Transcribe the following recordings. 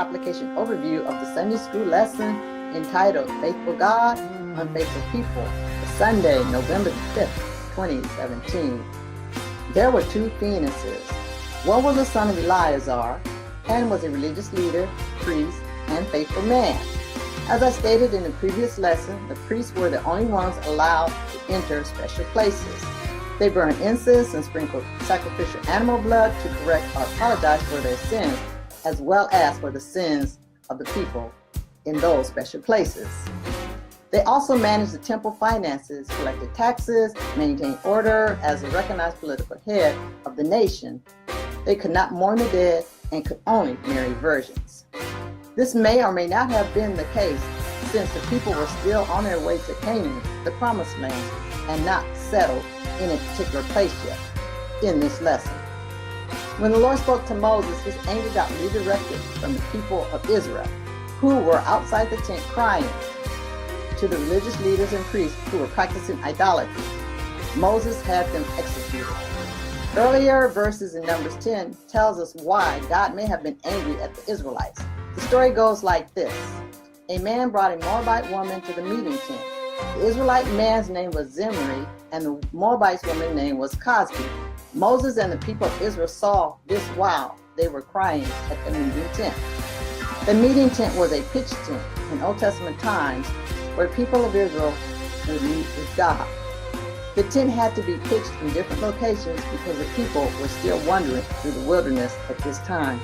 application overview of the Sunday school lesson entitled Faithful God, Unfaithful People, for Sunday, November 5th, 2017. There were two Phoenices. One was a son of LADYZHE and was a religious leader, priest, and faithful man. As I stated in the previous lesson, the priests were the only ones allowed to enter special places. They burned incense and sprinkled sacrificial animal blood to correct or apologize for their sins, as well as for the sins of the people in those special places. They also managed the temple finances, collected taxes, maintained order as a recognized political head of the nation. They could not mourn the dead and could only marry virgins. This may or may not have been the case, since the people were still on their way to Canaan, the promised land, and not settled in a particular place yet in this lesson. When the Lord spoke to Moses, his anger got redirected from the people of Israel, who were outside the tent crying, to the religious leaders and priests who were practicing idolatry. Moses had them executed. Earlier verses in Numbers 10 tells us why God may have been angry at the Israelites. The story goes like this. A man brought a Moabite woman to the meeting tent. The Israelite man's name was Zimri, and the Moabite woman's name was Cosbi. Moses and the people of Israel saw this while they were crying at the meeting tent. The meeting tent was a pitched tent in Old Testament times where people of Israel would meet with God. The tent had to be pitched in different locations because the people were still wandering through the wilderness at this time.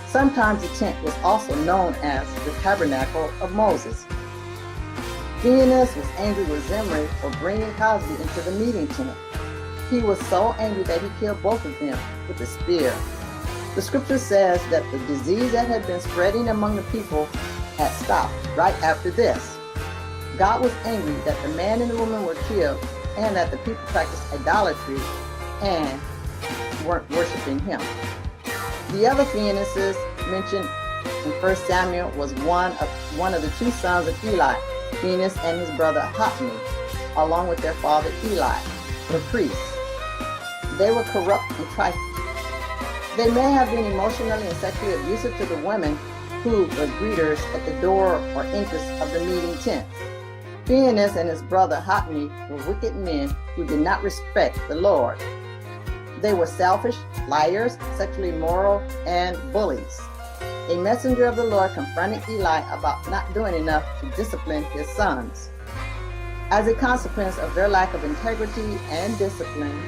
Sometimes the tent was also known as the Tabernacle of Moses. Phinehas was angry with Zimri for bringing Cosbi into the meeting tent. He was so angry that he killed both of them with a spear. The scripture says that the disease that had been spreading among the people had stopped right after this. God was angry that the man and the woman were killed and that the people practiced idolatry and weren't worshiping him. The other Phoenices mentioned in 1 Samuel was one of the two sons of Eli, Phinehas and his brother Hophni, along with their father Eli, the priest. They were corrupt and trifling. They may have been emotionally and sexually abusive to the women who were greeters at the door or entrance of the meeting tent. Phinehas and his brother Hophni were wicked men who did not respect the Lord. They were selfish, liars, sexually immoral, and bullies. A messenger of the Lord confronted Eli about not doing enough to discipline his sons. As a consequence of their lack of integrity and discipline,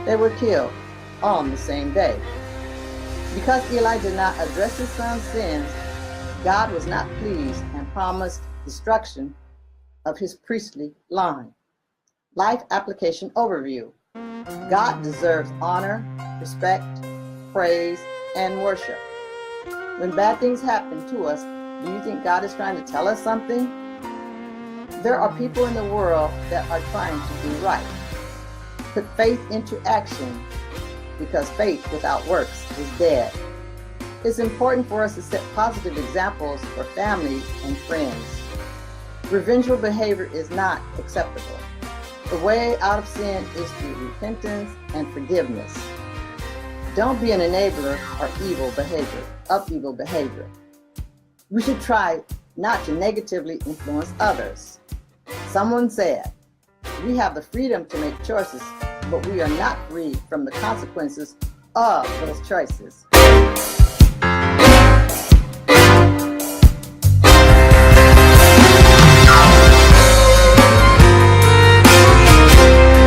they were killed on the same day. Because Eli did not address his son's sins, God was not pleased and promised destruction of his priestly line. Life application overview. God deserves honor, respect, praise, and worship. When bad things happen to us, do you think God is trying to tell us something? There are people in the world that are trying to do right. Put faith into action, because faith without works is dead. It's important for us to set positive examples for family and friends. Revengeful behavior is not acceptable. The way out of sin is through repentance and forgiveness. Don't be an enabler of evil behavior. We should try not to negatively influence others. Someone said, we have the freedom to make choices, but we are not free from the consequences of those choices.